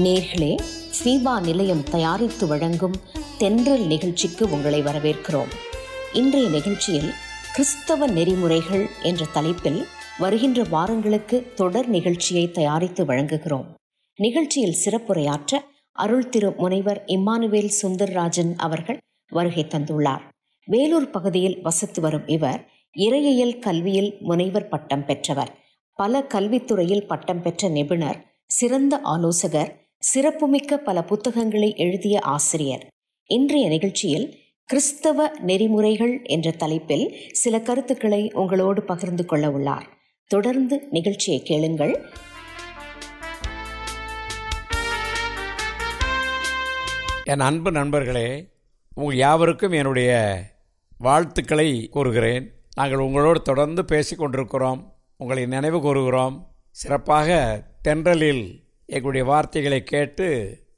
நேர்களே, ஃபீபா நிலையம் தயாரித்து வழங்கும் தென்றல் நிகழ்ச்சிக்கு உங்களை வரவேற்கிறோம். இன்றைய நிகழ்ச்சியில் கிறிஸ்தவ நெறிமுறைகள் என்ற தலைப்பில் வருகின்ற வாரங்களுக்கு தொடர் நிகழ்ச்சியை தயாரித்து வழங்குகிறோம். நிகழ்ச்சியில் சிறப்புரையாற்ற அருள் திரு முனைவர் இம்மானுவேல் சுந்தர்ராஜன் அவர்கள் வருகை தந்துள்ளார். வேலூர் பகுதியில் வசித்து வரும் இவர் இறையியல் கல்வியில் முனைவர் பட்டம் பெற்றவர், பல கல்வித்துறையில் பட்டம் பெற்ற நிபுணர், சிறந்த ஆலோசகர், சிறப்புமிக்க பல புத்தகங்களை எழுதிய ஆசிரியர். இன்றைய நிகழ்ச்சியில் கிறிஸ்தவ நெறிமுறைகள் என்ற தலைப்பில் சில கருத்துக்களை உங்களோடு பகிர்ந்து கொள்ள உள்ளார். தொடர்ந்து நிகழ்ச்சியை கேளுங்கள். என் அன்பு நண்பர்களே, உங்கள் யாவருக்கும் என்னுடைய வாழ்த்துக்களை கூறுகிறேன். நாங்கள் உங்களோடு தொடர்ந்து பேசிக் கொண்டிருக்கிறோம், உங்களை நினைவு கூறுகிறோம். சிறப்பாக தென்றலில் எங்களுடைய வார்த்தைகளை கேட்டு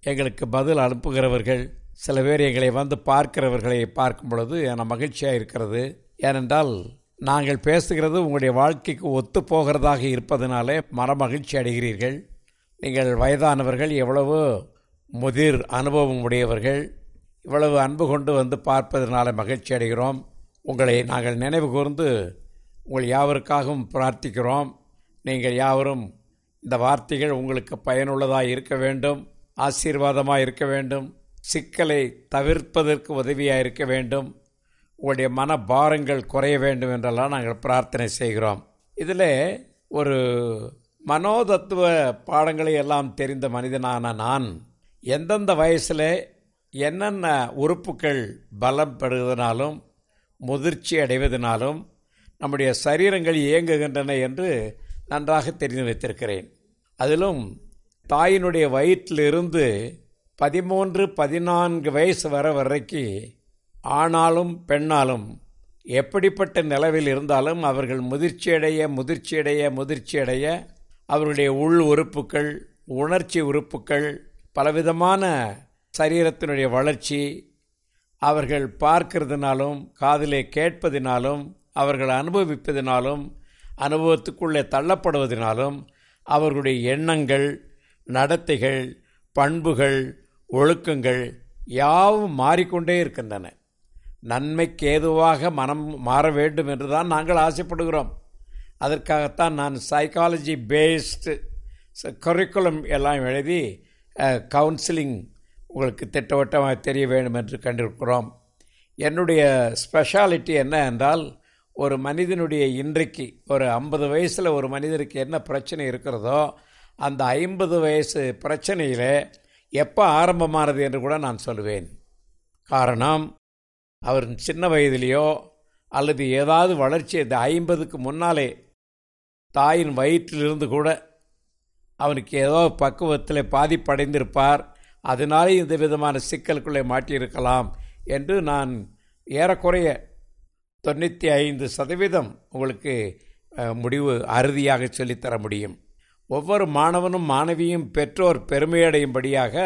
எங்களுக்கு பதில் அனுப்புகிறவர்கள், சில பேர் எங்களை வந்து பார்க்கிறவர்களை பார்க்கும் பொழுது எனக்கு மகிழ்ச்சியாக இருக்கிறது. ஏனென்றால் நாங்கள் பேசுகிறது உங்களுடைய வாழ்க்கைக்கு ஒத்து போகிறதாக இருப்பதனாலே மன மகிழ்ச்சி அடைகிறீர்கள். நீங்கள் வயதானவர்கள், எவ்வளவு முதிர் அனுபவம் உடையவர்கள், இவ்வளவு அன்பு கொண்டு வந்து பார்ப்பதனால மகிழ்ச்சி அடைகிறோம். உங்களை நாங்கள் நினைவு கூர்ந்து உங்கள் யாவருக்காகவும் பிரார்த்திக்கிறோம். நீங்கள் யாவரும் இந்த வார்த்தைகள் உங்களுக்கு பயனுள்ளதாக இருக்க வேண்டும், ஆசீர்வாதமாக இருக்க வேண்டும், சிக்கலை தவிர்ப்பதற்கு உதவியாக இருக்க வேண்டும், உங்களுடைய மன பாரங்கள் குறைய வேண்டும் என்றெல்லாம் நாங்கள் பிரார்த்தனை செய்கிறோம். இதில் ஒரு மனோதத்துவ பாடங்களை எல்லாம் தெரிந்த மனிதனான நான் எந்தெந்த வயசில் என்னென்ன உறுப்புகள் பலம் பெறுவதனாலும் முதிர்ச்சி அடைவதனாலும் நம்முடைய சரீரங்கள் இயங்குகின்றன என்று நன்றாக தெரிந்து வைத்திருக்கிறேன். அதிலும் தாயினுடைய வயிற்றிலிருந்து 13-14 வயசு வரைக்கும் ஆணாலும் பெண்ணாலும் எப்படிப்பட்ட நிலவில் இருந்தாலும் அவர்கள் முதிர்ச்சியடைய அவர்களுடைய உள் உறுப்புகள், உணர்ச்சி உறுப்புகள், பலவிதமான சரீரத்தினுடைய வளர்ச்சி, அவர்கள் பார்க்கிறதுனாலும் காதிலே கேட்பதினாலும் அவர்கள் அனுபவிப்பதினாலும் அனுபவத்துக்குள்ளே தள்ளப்படுவதனாலும் அவர்களுடைய எண்ணங்கள், நடத்தைகள், பண்புகள், ஒழுக்கங்கள் யாவும் மாறிக்கொண்டே இருக்கின்றன. நன்மைக்கு ஏதுவாக மனம் மாற வேண்டும் என்று தான் நாங்கள் ஆசைப்படுகிறோம். அதற்காகத்தான் நான் சைக்காலஜி பேஸ்டு கரிக்குலம் எல்லாம் எழுதி கவுன்சிலிங் உங்களுக்கு திட்டவட்டமாக தெரிய வேண்டும் என்று கண்டிருக்கிறோம். என்னுடைய ஸ்பெஷாலிட்டி என்ன என்றால், ஒரு மனிதனுடைய இன்றைக்கு ஒரு 50 வயசில் ஒரு மனிதனுக்கு என்ன பிரச்சனை இருக்கிறதோ அந்த 50 வயசு பிரச்சனையில் எப்போ ஆரம்பமானது என்று கூட நான் சொல்லுவேன். காரணம், அவர் சின்ன வயதிலேயோ அல்லது ஏதாவது வளர்ச்சி 50க்கு முன்னாலே தாயின் வயிற்றிலிருந்து கூட அவனுக்கு ஏதோ பக்குவத்தில் பாதிப்படைந்திருப்பார். அதனாலே இந்த விதமான சிக்கலுக்குள்ளே மாட்டியிருக்கலாம் என்று நான் ஏறக்குறைய 95% உங்களுக்கு முடிவு அறுதியாக சொல்லித்தர முடியும். ஒவ்வொரு மாணவனும் மாணவியும் பெற்றோர் பெருமையடையும்படியாக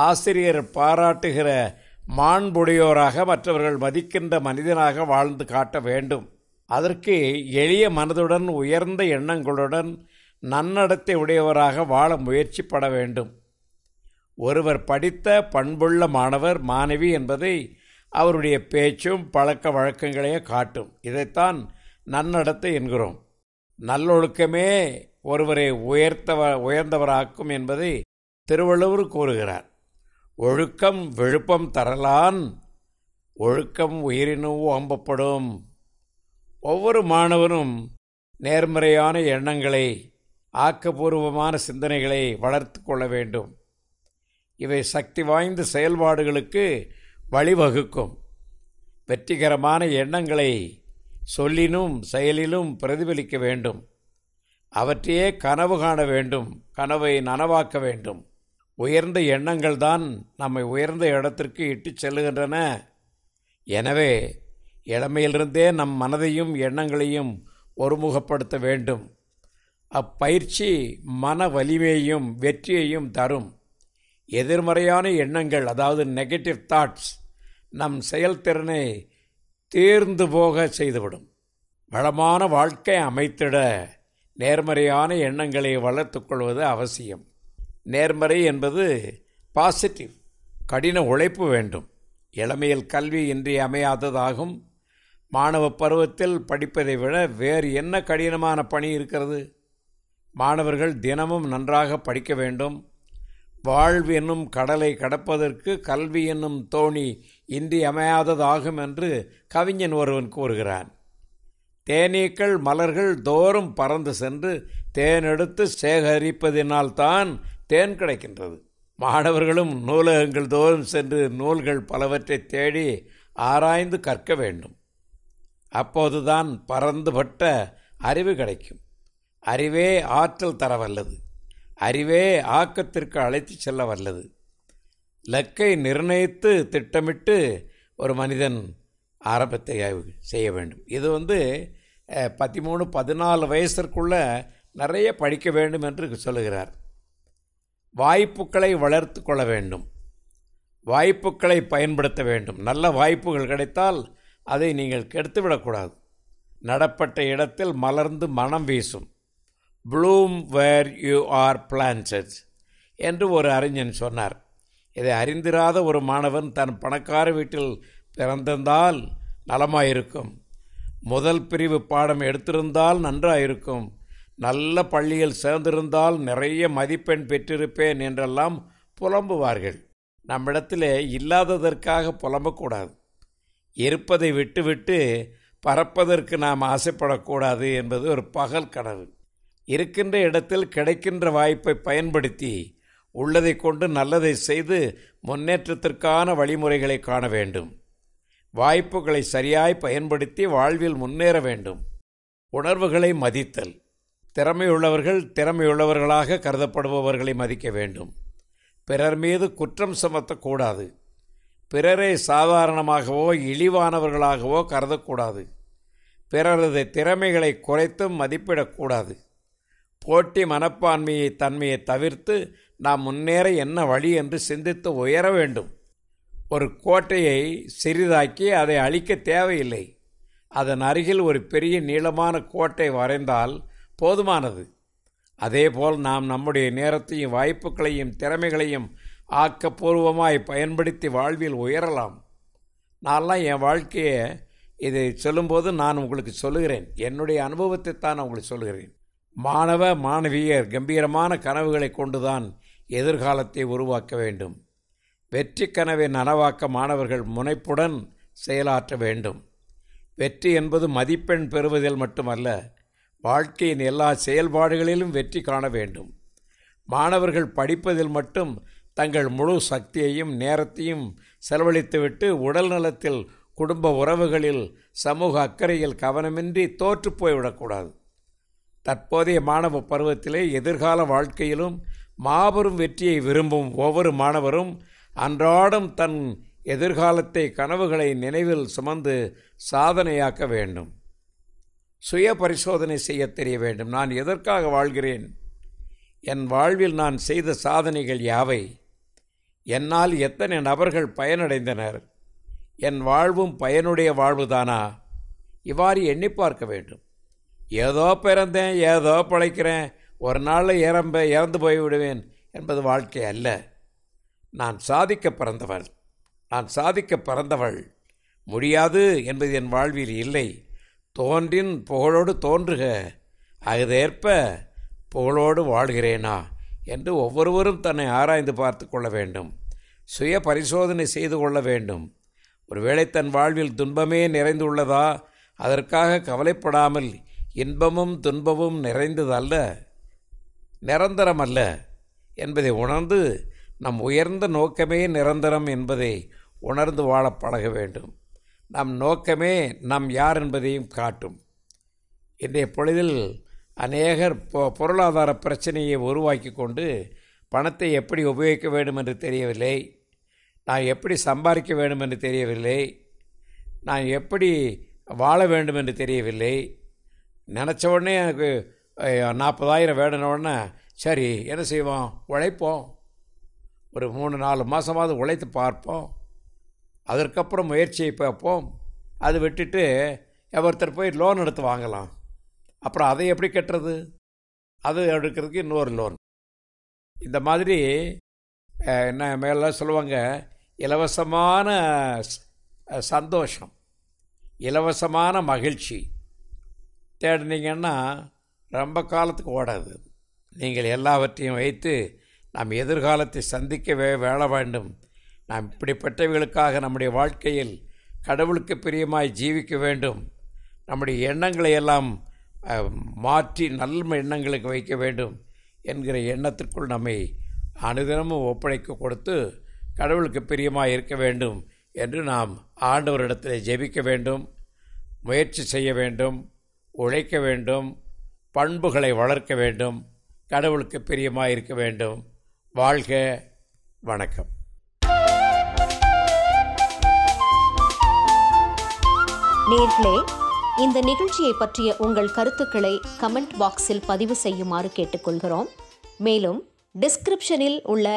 ஆசிரியர் பாராட்டுகிற மாண்புடையோராக மற்றவர்கள் மதிக்கின்ற மனிதனாக வாழ்ந்து காட்ட வேண்டும். அதற்கு எளிய மனதுடன் உயர்ந்த எண்ணங்களுடன் நன்னடத்தை உடையவராக வாழ முயற்சிப்பட வேண்டும். ஒருவர் படித்த பண்புள்ள மாணவர் மாணவி என்பதை அவருடைய பேச்சும் பழக்க வழக்கங்களையே காட்டும். இதைத்தான் நன்னடத்தை என்கிறோம். நல்லொழுக்கமே ஒருவரை உயர்ந்தவராக்கும் என்பதை திருவள்ளுவர் கூறுகிறார். ஒழுக்கம் விழுப்பம் தரலான், ஒழுக்கம் உயிரினும் ஓம்பப்படும். ஒவ்வொரு மாணவனும் நேர்மறையான எண்ணங்களை, ஆக்கப்பூர்வமான சிந்தனைகளை வளர்த்து கொள்ள வேண்டும். இவை சக்தி வாய்ந்த செயல்பாடுகளுக்கு வழிவகுக்கும். வெற்றிகரமான எண்ணங்களை சொல்லினும் செயலிலும் பிரதிபலிக்க வேண்டும். அவற்றையே கனவு காண வேண்டும், கனவை நனவாக்க வேண்டும். உயர்ந்த எண்ணங்கள் தான் நம்மை உயர்ந்த இடத்திற்கு இட்டுச் செல்லுகின்றன. எனவே இளமையிலிருந்தே நம் மனதையும் எண்ணங்களையும் ஒருமுகப்படுத்த வேண்டும். அப்பயிற்சி மன வலிமையையும் வெற்றியையும் தரும். எதிர்மறையான எண்ணங்கள், அதாவது நெகட்டிவ் தாட்ஸ், நம் செயல்திறனை தீர்ந்து போக செய்துவிடும். வளமான வாழ்க்கை அமைத்திட நேர்மறையான எண்ணங்களை வளர்த்து கொள்வது அவசியம். நேர்மறை என்பது பாசிட்டிவ். கடின உழைப்பு வேண்டும். இளமையில் கல்வி இன்றியமையாததாகும். மாணவ பருவத்தில் படிப்பதை விட வேறு என்ன கடினமான பணி இருக்கிறது? மாணவர்கள் தினமும் நன்றாக படிக்க வேண்டும். வாழ்வு என்னும் கடலை கடப்பதற்கு கல்வி என்னும் தோணி இன்றியமையாததாகும் என்று கவிஞன் ஒருவன் கூறுகிறான். தேனீக்கள் மலர்கள் தோறும் பறந்து சென்று தேனெடுத்து சேகரிப்பதினால்தான் தேன் கிடைக்கின்றது. மாணவர்களும் நூலகங்கள் தோறும் சென்று நூல்கள் பலவற்றை தேடி ஆராய்ந்து கற்க வேண்டும். அப்போதுதான் பரந்துபட்ட அறிவு கிடைக்கும். அறிவே ஆற்றல் தர வல்லது. அறிவே ஆக்கத்திற்கு அழைத்து செல்ல வல்லது. இலக்கை நிர்ணயித்து திட்டமிட்டு ஒரு மனிதன் ஆரம்பத்தை செய்ய வேண்டும். இது 13-14 வயசிற்குள்ள நிறைய படிக்க வேண்டும் என்று சொல்லுகிறார். வாய்ப்புகளை வளர்த்து கொள்ள வேண்டும். வாய்ப்புகளை பயன்படுத்த வேண்டும். நல்ல வாய்ப்புகள் கிடைத்தால் அதை நீங்கள் கெடுத்துவிடக்கூடாது. நடப்பட்ட இடத்தில் மலர்ந்து மனம் வீசும். Bloom where you are planted என்று ஒரு அறிஞன் சொன்னார். இதை அறிந்திராத ஒரு மாணவன் தன் பணக்கார வீட்டில் பிறந்திருந்தால் நலமாயிருக்கும். முதல் பிரிவு பாடம் எடுத்திருந்தால் நன்றாயிருக்கும். நல்ல பள்ளியில் சேர்ந்திருந்தால் நிறைய மதிப்பெண் பெற்றிருப்பேன் என்றெல்லாம் புலம்புவார்கள். நம்மிடத்திலே இல்லாததற்காக புலம்பக்கூடாது. இருப்பதை விட்டுவிட்டு பறப்பதற்கு நாம் ஆசைப்படக்கூடாது என்பது ஒரு பகல் கனவு. இருக்கின்ற இடத்தில் கிடைக்கின்ற வாய்ப்பை பயன்படுத்தி உள்ளதை கொண்டு நல்லதை செய்து முன்னேற்றத்திற்கான வழிமுறைகளை காண வேண்டும். வாய்ப்புகளை சரியாய் பயன்படுத்தி வாழ்வில் முன்னேற வேண்டும். உணர்வுகளை மதித்தல். திறமையுள்ளவர்கள் திறமையுள்ளவர்களாக கருதப்படுபவர்களை மதிக்க வேண்டும். பிறர் மீது குற்றம் சுமத்தக்கூடாது. பிறரை சாதாரணமாகவோ இழிவானவர்களாகவோ கருதக்கூடாது. பிறரது திறமைகளை குறைத்தும் மதிப்பிடக்கூடாது. போட்டி மனப்பான்மையை தன்மையை தவிர்த்து நாம் முன்னேற என்ன வழி என்று சிந்தித்து உயர வேண்டும். ஒரு கோட்டையை சிறிதாக்கி அதை அழிக்க தேவையில்லை. அதன் அருகில் ஒரு பெரிய நீளமான கோட்டை வரைந்தால் போதுமானது. அதேபோல் நாம் நம்முடைய நேரத்தையும் வாய்ப்புகளையும் திறமைகளையும் ஆக்கப்பூர்வமாய் பயன்படுத்தி வாழ்வில் உயரலாம். நான்லாம் என் வாழ்க்கையை இதை சொல்லும்போது நான் உங்களுக்கு சொல்லுகிறேன். என்னுடைய அனுபவத்தை தான் உங்களுக்கு சொல்லுகிறேன். மாணவ மாணவியர் கம்பீரமான கனவுகளை கொண்டுதான் எதிர்காலத்தை உருவாக்க வேண்டும். வெற்றி கனவை நனவாக்க மாணவர்கள் முனைப்புடன் செயலாற்ற வேண்டும். வெற்றி என்பது மதிப்பெண் பெறுவதில் மட்டுமல்ல, வாழ்க்கையின் எல்லா செயல்பாடுகளிலும் வெற்றி காண வேண்டும். மாணவர்கள் படிப்பதில் மட்டும் தங்கள் முழு சக்தியையும் நேரத்தையும் செலவழித்துவிட்டு உடல் நலத்தில், குடும்ப உறவுகளில், சமூக அக்கறையில் கவனமின்றி தோற்று போய்விடக்கூடாது. தற்போதைய மாணவ பருவத்திலே எதிர்கால வாழ்க்கையிலும் மாபெரும் வெற்றியை விரும்பும் ஒவ்வொரு மாணவரும் அன்றாடம் தன் எதிர்காலத்தை கனவுகளை நினைவில் சுமந்து சாதனையாக்க வேண்டும். சுய பரிசோதனை செய்ய தெரிய வேண்டும். நான் எதற்காக வாழ்கிறேன்? என் வாழ்வில் நான் செய்த சாதனைகள் யாவை? என்னால் எத்தனை நபர்கள் பயனடைந்தனர்? என் வாழ்வும் பயனுடைய வாழ்வுதானா? இவ்வாறு எண்ணி பார்க்க வேண்டும். ஏதோ பிறந்தேன், ஏதோ பிழைக்கிறேன், ஒரு நாளில் இறந்து போய்விடுவேன் என்பது வாழ்க்கை அல்ல. நான் சாதிக்க பிறந்தவள். முடியாது என்பது என் வாழ்வில் இல்லை. தோன்றின் புகழோடு தோன்றுக, அதேற்ப புகழோடு வாழ்கிறேனா என்று ஒவ்வொருவரும் தன்னை ஆராய்ந்து பார்த்து கொள்ள வேண்டும். சுய பரிசோதனை செய்து கொள்ள வேண்டும். ஒருவேளை தன் வாழ்வில் துன்பமே நிறைந்துள்ளதா? அதற்காக கவலைப்படாமல் இன்பமும் துன்பமும் நிறைந்ததல்ல, நிரந்தரமல்ல என்பதை உணர்ந்து நம் உயர்ந்த நோக்கமே நிரந்தரம் என்பதை உணர்ந்து வாழ பழக வேண்டும். நம் நோக்கமே நம் யார் என்பதையும் காட்டும். இன்றைய பொழுதில் அநேகர் பொருளாதார பிரச்சனையை உருவாக்கி கொண்டு பணத்தை எப்படி உபயோகிக்க வேண்டும் என்று தெரியவில்லை, நான் எப்படி சம்பாதிக்க வேண்டும் என்று தெரியவில்லை, நான் எப்படி வாழ வேண்டும் என்று தெரியவில்லை. நினச்ச உடனே எனக்கு 40,000 வேணுனோடனே சரி என்ன செய்வோம், உழைப்போம், ஒரு 3-4 மாதமாவது உழைத்து பார்ப்போம், அதற்கப்புறம் முயற்சியை பார்ப்போம். அது விட்டுட்டு ஒருத்தர் போய் லோன் எடுத்து வாங்கலாம், அப்புறம் அதை எப்படி கட்டுறது, அது எடுக்கிறதுக்கு இன்னொரு லோன். இந்த மாதிரி என்ன மேலாம் சொல்லுவாங்க, இலவசமான சந்தோஷம், இலவசமான மகிழ்ச்சி தேடினீங்கன்னா ரொம்ப காலத்துக்கு ஓடாது. நீங்கள் எல்லாவற்றையும் வைத்து நாம் எதிர்காலத்தை சந்திக்கவே வேள வேண்டும். நாம் இப்படிப்பட்டவர்களுக்காக நம்முடைய வாழ்க்கையில் கடவுளுக்கு பிரியமாய் ஜீவிக்க வேண்டும். நம்முடைய எண்ணங்களை எல்லாம் மாற்றி நல்ல எண்ணங்களுக்கு வைக்க வேண்டும் என்கிற எண்ணத்திற்குள் நம்மை அனுதினமும் ஒப்படைக்க கொடுத்து கடவுளுக்கு பிரியமாக இருக்க வேண்டும் என்று நாம் ஆண்டவரிடத்தில் ஜெபிக்க வேண்டும், முயற்சி செய்ய வேண்டும், உழைக்க வேண்டும், பண்புகளை வளர்க்க வேண்டும், கடவுளுக்கு பிரியமாக இருக்க வேண்டும். வாழ்க. வணக்கம். நேயர்களே, இந்த நிகழ்ச்சியை பற்றிய உங்கள் கருத்துக்களை கமெண்ட் பாக்ஸில் பதிவு செய்யுமாறு கேட்டுக்கொள்கிறோம். மேலும் டிஸ்கிரிப்ஷனில் உள்ள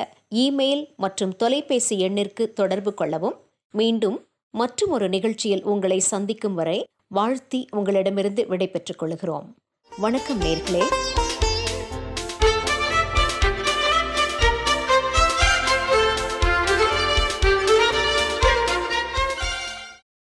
இமெயில் மற்றும் தொலைபேசி எண்ணிற்கு தொடர்பு கொள்ளவும். மீண்டும் மற்றும் ஒரு நிகழ்ச்சியில் உங்களை சந்திக்கும் வரை வாழ்த்தி உங்களிடமிருந்து விடை பெற்றுக் கொள்கிறோம். வணக்கம் நேயர்களே.